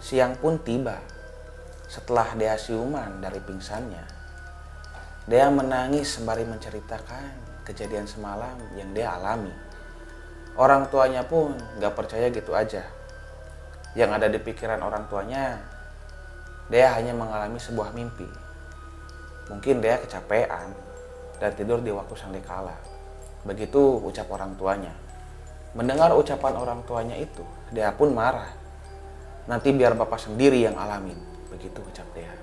Siang pun tiba. Setelah Dea siuman dari pingsannya, Dea menangis sembari menceritakan kejadian semalam yang Dea alami. Orang tuanya pun gak percaya gitu aja. Yang ada di pikiran orang tuanya, Dea hanya mengalami sebuah mimpi. Mungkin Dea kecapean dan tidur di waktu sandekala. Begitu ucap orang tuanya. Mendengar ucapan orang tuanya itu, Dea pun marah. Nanti biar bapak sendiri yang alamin. Begitu ucap Dea.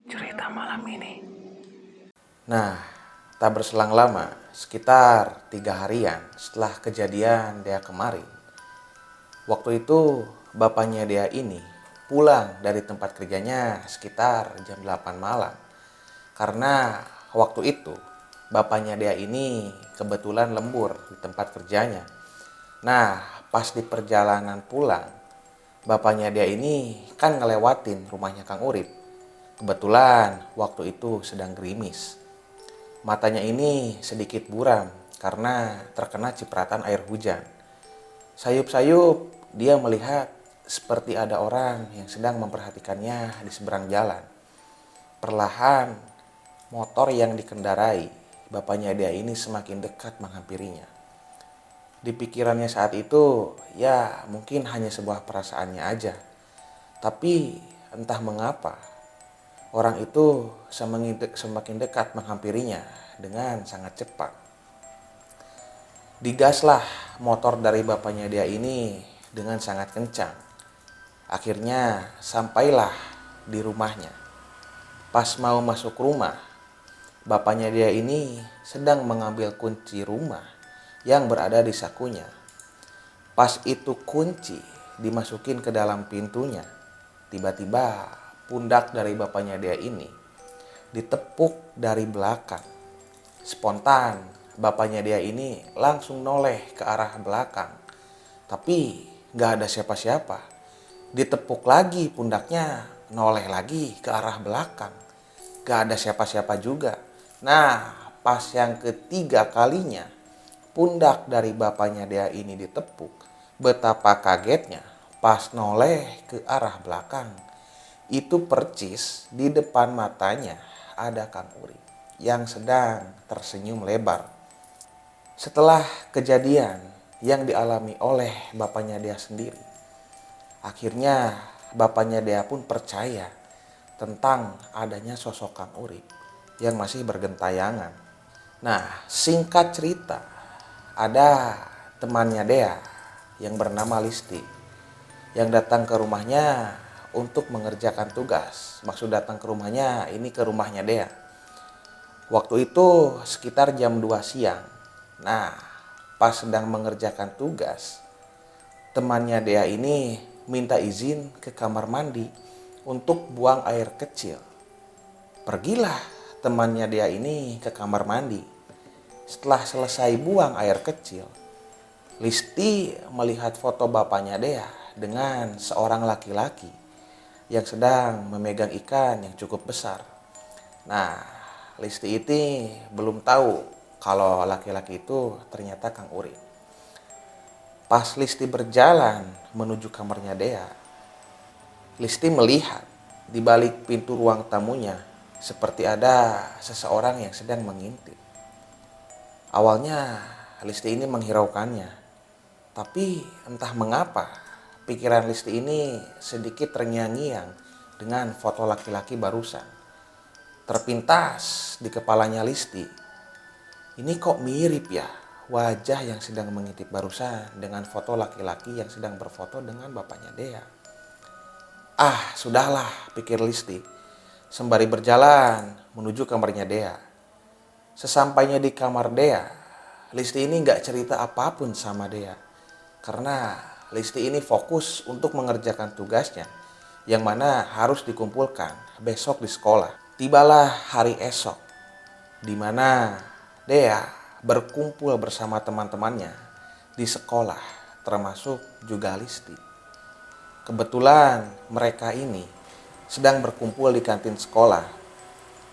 Cerita malam ini. Nah, tak berselang lama, sekitar 3 harian setelah kejadian Dea kemarin. Waktu itu, bapaknya Dea ini pulang dari tempat kerjanya sekitar jam 8 malam. Karena waktu itu, bapaknya Dea ini kebetulan lembur di tempat kerjanya. Nah, pas di perjalanan pulang, bapaknya Dea ini kan ngelewatin rumahnya Kang Urip. Kebetulan waktu itu sedang gerimis. Matanya ini sedikit buram karena terkena cipratan air hujan. Sayup-sayup dia melihat seperti ada orang yang sedang memperhatikannya di seberang jalan. Perlahan motor yang dikendarai bapaknya Dea ini semakin dekat menghampirinya. Di pikirannya saat itu ya mungkin hanya sebuah perasaannya aja. Tapi entah mengapa orang itu semakin dekat menghampirinya dengan sangat cepat. Digaslah motor dari bapaknya Dea ini dengan sangat kencang. Akhirnya sampailah di rumahnya. Pas mau masuk rumah, bapaknya Dea ini sedang mengambil kunci rumah yang berada di sakunya. Pas itu kunci dimasukin ke dalam pintunya, tiba-tiba pundak dari bapaknya Dea ini ditepuk dari belakang. Spontan bapaknya Dea ini langsung noleh ke arah belakang. Tapi gak ada siapa-siapa. Ditepuk lagi pundaknya, noleh lagi ke arah belakang. Gak ada siapa-siapa juga. Nah, pas yang ketiga kalinya pundak dari bapaknya Dea ini ditepuk. Betapa kagetnya pas noleh ke arah belakang. Itu percis di depan matanya ada Kang Urip yang sedang tersenyum lebar. Setelah kejadian yang dialami oleh bapaknya Dea sendiri, akhirnya bapaknya Dea pun percaya tentang adanya sosok Kang Urip yang masih bergentayangan. Nah, singkat cerita, ada temannya Dea yang bernama Listi yang datang ke rumahnya untuk mengerjakan tugas. Maksud datang ke rumahnya, ini ke rumahnya Dea. Waktu itu sekitar jam 2 siang. Nah, pas sedang mengerjakan tugas, temannya Dea ini minta izin ke kamar mandi untuk buang air kecil. Pergilah temannya Dea ini ke kamar mandi. Setelah selesai buang air kecil, Listi melihat foto bapaknya Dea dengan seorang laki-laki yang sedang memegang ikan yang cukup besar. Nah, Listi ini belum tahu kalau laki-laki itu ternyata Kang Urip. Pas Listi berjalan menuju kamarnya Dea, Listi melihat di balik pintu ruang tamunya seperti ada seseorang yang sedang mengintip. Awalnya Listi ini menghiraukannya, tapi entah mengapa pikiran Listi ini sedikit terngiang-ngiang dengan foto laki-laki barusan. Terpintas di kepalanya Listi, ini kok mirip ya wajah yang sedang mengintip barusan dengan foto laki-laki yang sedang berfoto dengan bapaknya Dea. Ah, sudahlah, pikir Listi, sembari berjalan menuju kamarnya Dea. Sesampainya di kamar Dea, Listi ini gak cerita apapun sama Dea. Karena Listi ini fokus untuk mengerjakan tugasnya yang mana harus dikumpulkan besok di sekolah. Tibalah hari esok, di mana Dea berkumpul bersama teman-temannya di sekolah. termasuk juga Listi. Kebetulan mereka ini sedang berkumpul di kantin sekolah.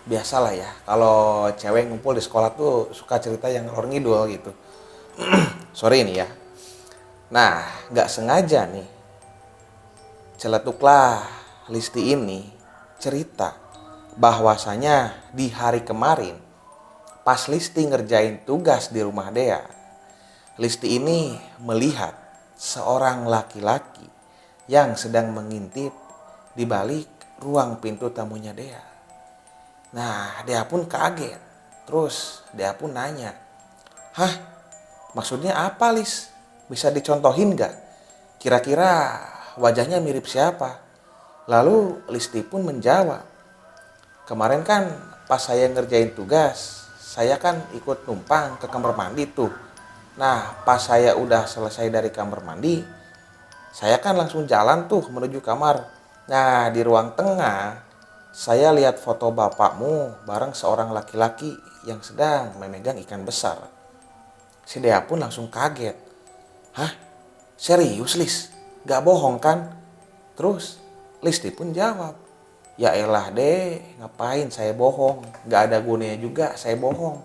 Biasalah ya, kalau cewek ngumpul di sekolah tuh suka cerita yang ngalor ngidul gitu. Sorry ini ya. Nah, nggak sengaja nih, celetuklah Listi ini cerita bahwasanya di hari kemarin pas Listi ngerjain tugas di rumah Dea, Listi ini melihat seorang laki-laki yang sedang mengintip di balik ruang pintu tamunya Dea. Nah, Dea pun kaget. Terus Dea pun nanya, "Hah? Maksudnya apa, Lis? Bisa dicontohin gak? Kira-kira wajahnya mirip siapa?" Lalu Listi pun menjawab, "Kemarin kan pas saya ngerjain tugas, saya kan ikut numpang ke kamar mandi tuh. Nah, pas saya udah selesai dari kamar mandi, saya kan langsung jalan tuh menuju kamar. Nah, di ruang tengah, saya lihat foto bapakmu bareng seorang laki-laki yang sedang memegang ikan besar." Si Dea pun langsung kaget. "Hah? Serius, Lis? Gak bohong kan?" Terus Listi pun jawab, "Ya elah deh, ngapain saya bohong? Gak ada gunanya juga saya bohong."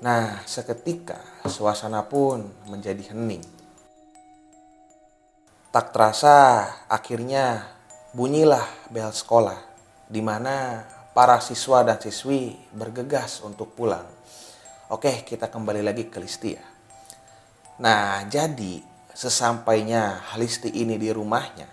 Nah, seketika suasana pun menjadi hening. Tak terasa akhirnya bunyilah bel sekolah, di mana para siswa dan siswi bergegas untuk pulang. Oke, kita kembali lagi ke Listi ya. Nah, jadi sesampainya Listi ini di rumahnya,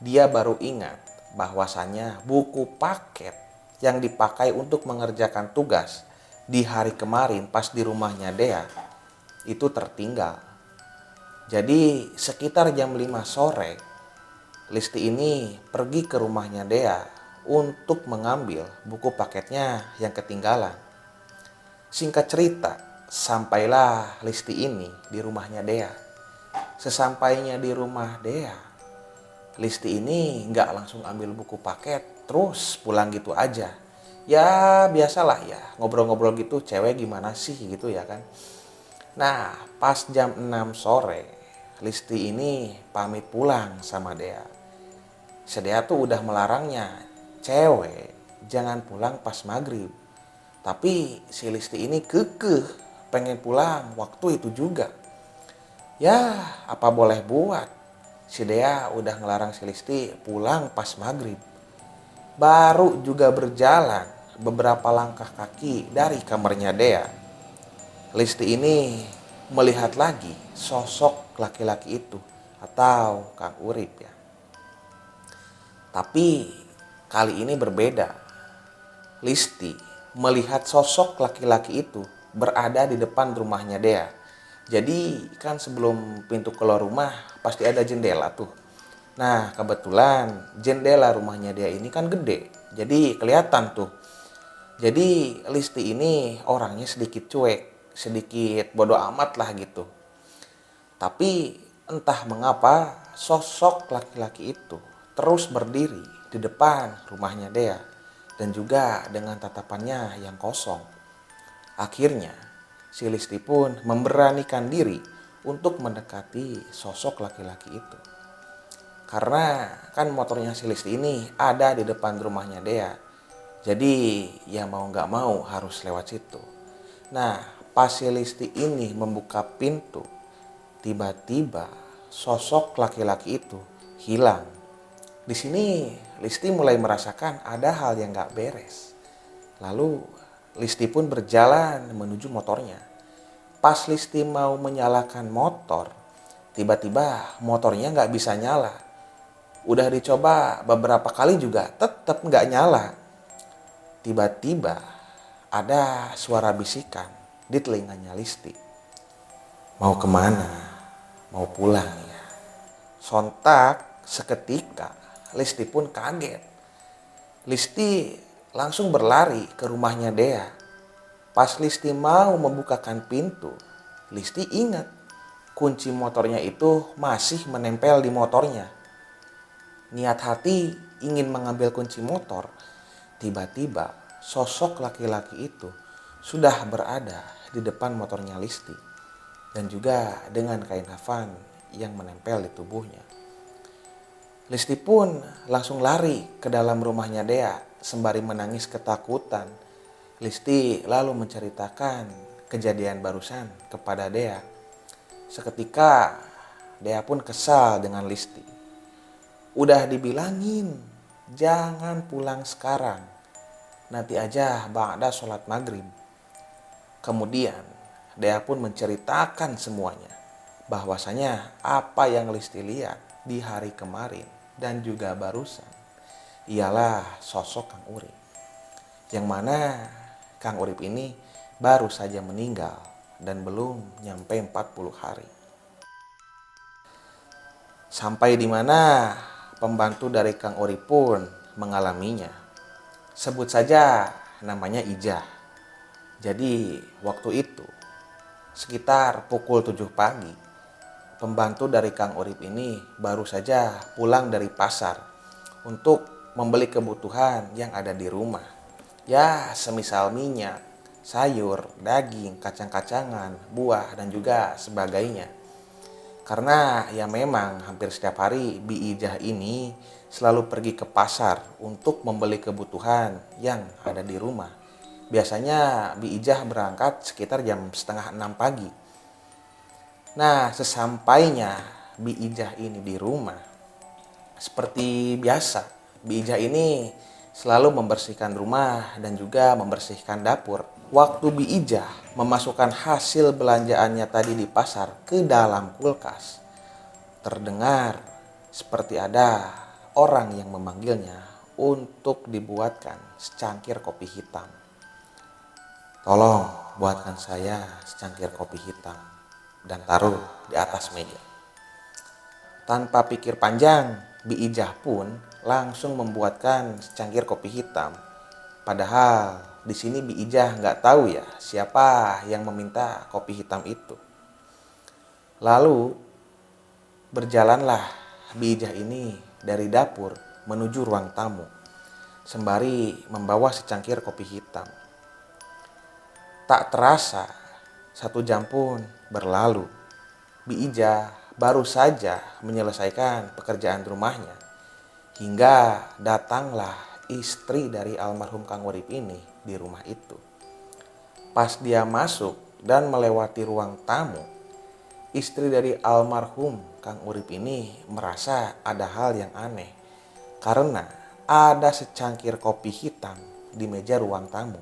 dia baru ingat bahwasannya buku paket yang dipakai untuk mengerjakan tugas di hari kemarin pas di rumahnya Dea itu tertinggal. Jadi sekitar jam 5 sore, Listi ini pergi ke rumahnya Dea untuk mengambil buku paketnya yang ketinggalan. Singkat cerita, sampailah Listi ini di rumahnya Dea. Sesampainya di rumah Dea, Listi ini nggak langsung ambil buku paket terus pulang gitu aja. Ya biasalah ya, ngobrol-ngobrol gitu cewek gimana sih gitu ya kan. Nah, pas jam 6 sore, Listi ini pamit pulang sama Dea. Dea tuh udah melarangnya, cewek jangan pulang pas maghrib. Tapi si Listi ini kekeh pengen pulang waktu itu juga. Ya apa boleh buat, si Dea udah ngelarang si Listi pulang pas maghrib. Baru juga berjalan beberapa langkah kaki dari kamarnya Dea, Listi ini melihat lagi sosok laki-laki itu atau Kang Urip ya. Tapi kali ini berbeda. Listi melihat sosok laki-laki itu berada di depan rumahnya Dea. Jadi kan sebelum pintu keluar rumah pasti ada jendela tuh. Nah, kebetulan jendela rumahnya Dea ini kan gede. Jadi kelihatan tuh. Jadi Listi ini orangnya sedikit cuek, sedikit bodoh amat lah gitu. Tapi entah mengapa sosok laki-laki itu terus berdiri di depan rumahnya Dea dan juga dengan tatapannya yang kosong. Akhirnya si Listi pun memberanikan diri untuk mendekati sosok laki-laki itu. Karena kan motornya si Listi ini ada di depan rumahnya Dea. Jadi ya mau gak mau harus lewat situ. Nah, pas si Listi ini membuka pintu, tiba-tiba sosok laki-laki itu hilang. Di sini Listi mulai merasakan ada hal yang gak beres. Lalu Listi pun berjalan menuju motornya. Pas Listi mau menyalakan motor, tiba-tiba motornya gak bisa nyala. Udah dicoba beberapa kali juga tetap gak nyala. Tiba-tiba ada suara bisikan di telinganya Listi. "Mau kemana? Mau pulang ya?" Sontak seketika Listi pun kaget. Listi langsung berlari ke rumahnya Dea. Pas Listi mau membukakan pintu, Listi ingat kunci motornya itu masih menempel di motornya. Niat hati ingin mengambil kunci motor, tiba-tiba sosok laki-laki itu sudah berada di depan motornya Listi. Dan juga dengan kain kafan yang menempel di tubuhnya. Listi pun langsung lari ke dalam rumahnya Dea sembari menangis ketakutan. Listi lalu menceritakan kejadian barusan kepada Dea. Seketika Dea pun kesal dengan Listi. Udah dibilangin jangan pulang sekarang, nanti aja ba'da sholat maghrib. Kemudian Dea pun menceritakan semuanya, bahwasanya apa yang Listi lihat di hari kemarin dan juga barusan ialah sosok Kang Urip, yang mana Kang Urip ini baru saja meninggal dan belum nyampe 40 hari. Sampai di mana pembantu dari Kang Urip pun mengalaminya. Sebut saja namanya Ijah. Jadi waktu itu sekitar pukul 7 pagi, pembantu dari Kang Urip ini baru saja pulang dari pasar untuk membeli kebutuhan yang ada di rumah. Ya, semisal minyak, sayur, daging, kacang-kacangan, buah, dan juga sebagainya. Karena ya memang hampir setiap hari Bi Ijah ini selalu pergi ke pasar untuk membeli kebutuhan yang ada di rumah. Biasanya Bi Ijah berangkat sekitar jam setengah 6 pagi. Nah, sesampainya Bi Ijah ini di rumah, seperti biasa, Bi Ijah ini selalu membersihkan rumah dan juga membersihkan dapur. Waktu Bi Ijah memasukkan hasil belanjaannya tadi di pasar ke dalam kulkas, terdengar seperti ada orang yang memanggilnya untuk dibuatkan secangkir kopi hitam. Tolong buatkan saya secangkir kopi hitam dan taruh di atas meja. Tanpa pikir panjang, Bi Ijah pun langsung membuatkan secangkir kopi hitam. Padahal di sini Bi Ijah nggak tahu ya siapa yang meminta kopi hitam itu. Lalu berjalanlah Bi Ijah ini dari dapur menuju ruang tamu, sembari membawa secangkir kopi hitam. Tak terasa 1 jam pun berlalu. Bi Ijah baru saja menyelesaikan pekerjaan rumahnya, hingga datanglah istri dari almarhum Kang Urip ini di rumah itu. Pas dia masuk dan melewati ruang tamu, istri dari almarhum Kang Urip ini merasa ada hal yang aneh, karena ada secangkir kopi hitam di meja ruang tamu.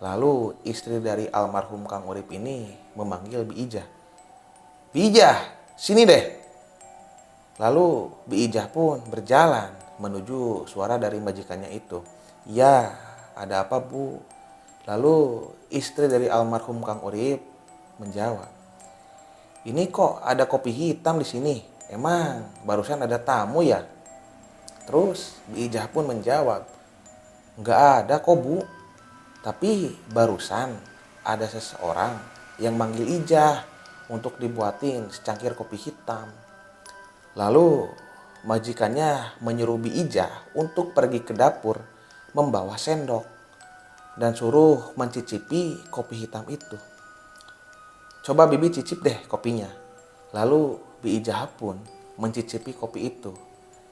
Lalu istri dari almarhum Kang Urip ini memanggil Bi Ijah. Bi Ijah, sini deh. Lalu Bi Ijah pun berjalan menuju suara dari majikannya itu. Ya, ada apa Bu? Lalu istri dari almarhum Kang Urip menjawab, ini kok ada kopi hitam di sini? Emang barusan ada tamu ya? Terus Bi Ijah pun menjawab, nggak ada kok Bu. Tapi barusan ada seseorang yang manggil Ijah untuk dibuatin secangkir kopi hitam. Lalu majikannya menyuruh Bi Ijah untuk pergi ke dapur membawa sendok dan suruh mencicipi kopi hitam itu. Coba Bibi cicip deh kopinya. Lalu Bi Ijah pun mencicipi kopi itu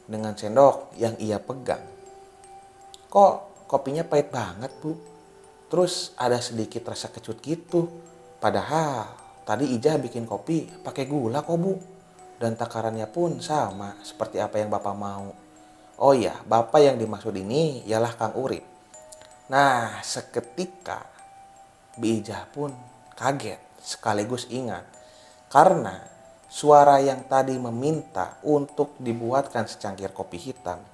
dengan sendok yang ia pegang. Kok kopinya pahit banget Bu? Terus ada sedikit rasa kecut gitu. Padahal tadi Ijah bikin kopi pakai gula kok Bu. Dan takarannya pun sama seperti apa yang Bapak mau. Oh iya, Bapak yang dimaksud ini ialah Kang Urip. Nah, seketika Bi Ijah pun kaget sekaligus ingat. Karena suara yang tadi meminta untuk dibuatkan secangkir kopi hitam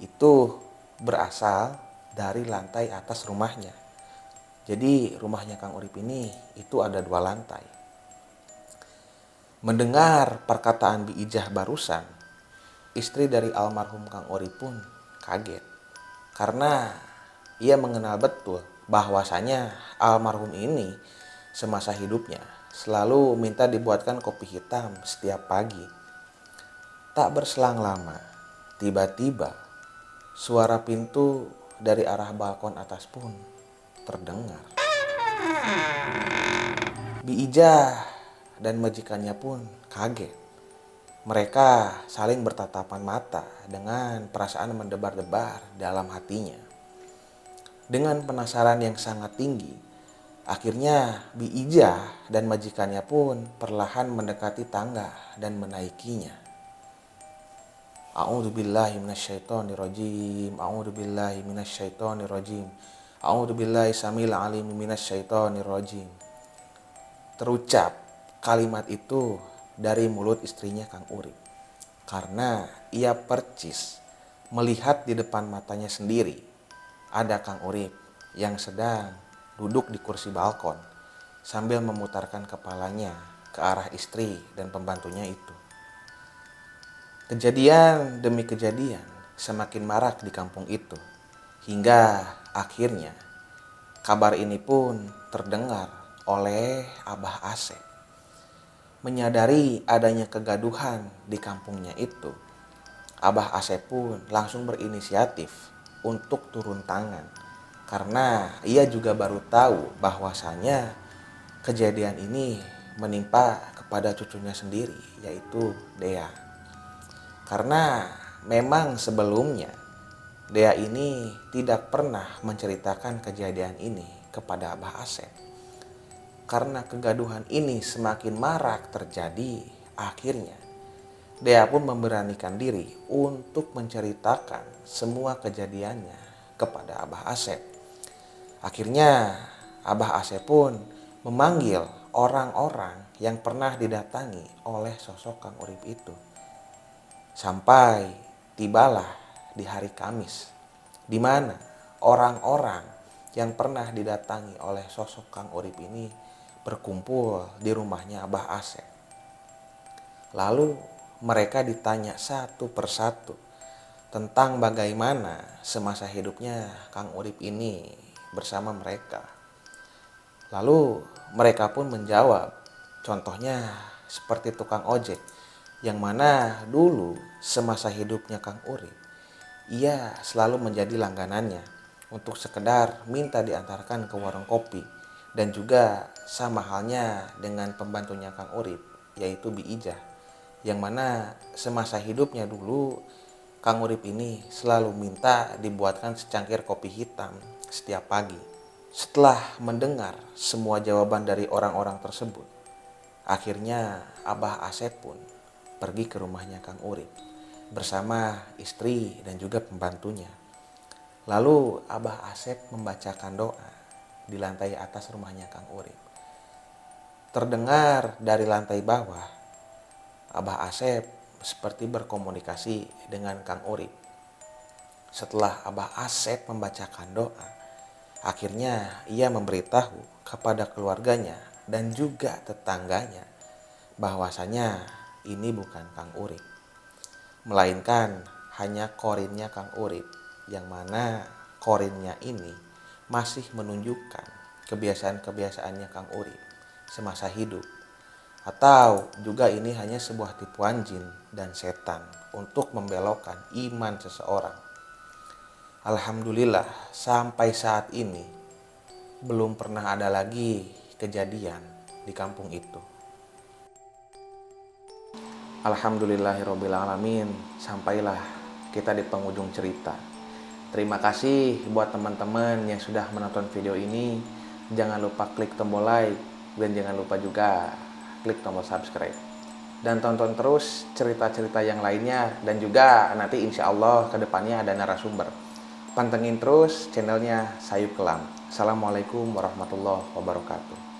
itu berasal dari lantai atas rumahnya. Jadi rumahnya Kang Urip ini itu ada 2 lantai. Mendengar perkataan Bi Ijah barusan, istri dari almarhum Kang Urip pun kaget. Karena ia mengenal betul bahwasanya almarhum ini semasa hidupnya selalu minta dibuatkan kopi hitam setiap pagi. Tak berselang lama, tiba-tiba suara pintu dari arah balkon atas pun terdengar. Bi Ijah dan majikannya pun kaget Mereka saling bertatapan mata dengan perasaan mendebar-debar dalam hatinya. Dengan penasaran yang sangat tinggi, akhirnya Bi Ijah dan majikannya pun perlahan mendekati tangga dan menaikinya. A'udzubillahi minasyaitonirrajim. A'udzubillahi minasyaitonirrajim. A'udzubillahi samil alim minasyaitonirrajim. Terucap kalimat itu dari mulut istrinya Kang Urip, karena ia percis melihat di depan matanya sendiri ada Kang Urip yang sedang duduk di kursi balkon sambil memutarkan kepalanya ke arah istri dan pembantunya itu. Kejadian demi kejadian semakin marak di kampung itu, hingga akhirnya kabar ini pun terdengar oleh Abah Asep. Menyadari adanya kegaduhan di kampungnya itu, Abah Asep pun langsung berinisiatif untuk turun tangan, karena ia juga baru tahu bahwasanya kejadian ini menimpa kepada cucunya sendiri, yaitu Dea. Karena memang sebelumnya Dea ini tidak pernah menceritakan kejadian ini kepada Abah Asep. Karena kegaduhan ini semakin marak terjadi, akhirnya Dea pun memberanikan diri untuk menceritakan semua kejadiannya kepada Abah Asep. Akhirnya Abah Asep pun memanggil orang-orang yang pernah didatangi oleh sosok Kang Urip itu. Sampai tibalah di hari Kamis, di mana orang-orang yang pernah didatangi oleh sosok Kang Urip ini berkumpul di rumahnya Abah Asep. Lalu mereka ditanya satu persatu tentang bagaimana semasa hidupnya Kang Urip ini bersama mereka. Lalu mereka pun menjawab, contohnya seperti tukang ojek, yang mana dulu semasa hidupnya Kang Urip, ia selalu menjadi langganannya untuk sekedar minta diantarkan ke warung kopi. Dan juga sama halnya dengan pembantunya Kang Urip, yaitu Bi Ijah, yang mana semasa hidupnya dulu Kang Urip ini selalu minta dibuatkan secangkir kopi hitam setiap pagi. Setelah mendengar semua jawaban dari orang-orang tersebut, akhirnya Abah Asep pun pergi ke rumahnya Kang Urip bersama istri dan juga pembantunya. Lalu Abah Asep membacakan doa di lantai atas rumahnya Kang Urip. Terdengar dari lantai bawah, Abah Asep seperti berkomunikasi dengan Kang Urip. Setelah Abah Asep membacakan doa, akhirnya ia memberitahu kepada keluarganya dan juga tetangganya bahwasanya ini bukan Kang Urip, melainkan hanya korinnya Kang Urip, yang mana korinnya ini masih menunjukkan kebiasaan-kebiasaannya Kang Urip semasa hidup. Atau juga ini hanya sebuah tipuan jin dan setan untuk membelokkan iman seseorang. Alhamdulillah sampai saat ini belum pernah ada lagi kejadian di kampung itu. Alhamdulillahirrabbilalamin, sampailah kita di penghujung cerita. Terima kasih buat teman-teman yang sudah menonton video ini. Jangan lupa klik tombol like dan jangan lupa juga klik tombol subscribe. Dan tonton terus cerita-cerita yang lainnya, dan juga nanti insya Allah kedepannya ada narasumber. Pantengin terus channelnya Sayup Kelam. Assalamualaikum warahmatullahi wabarakatuh.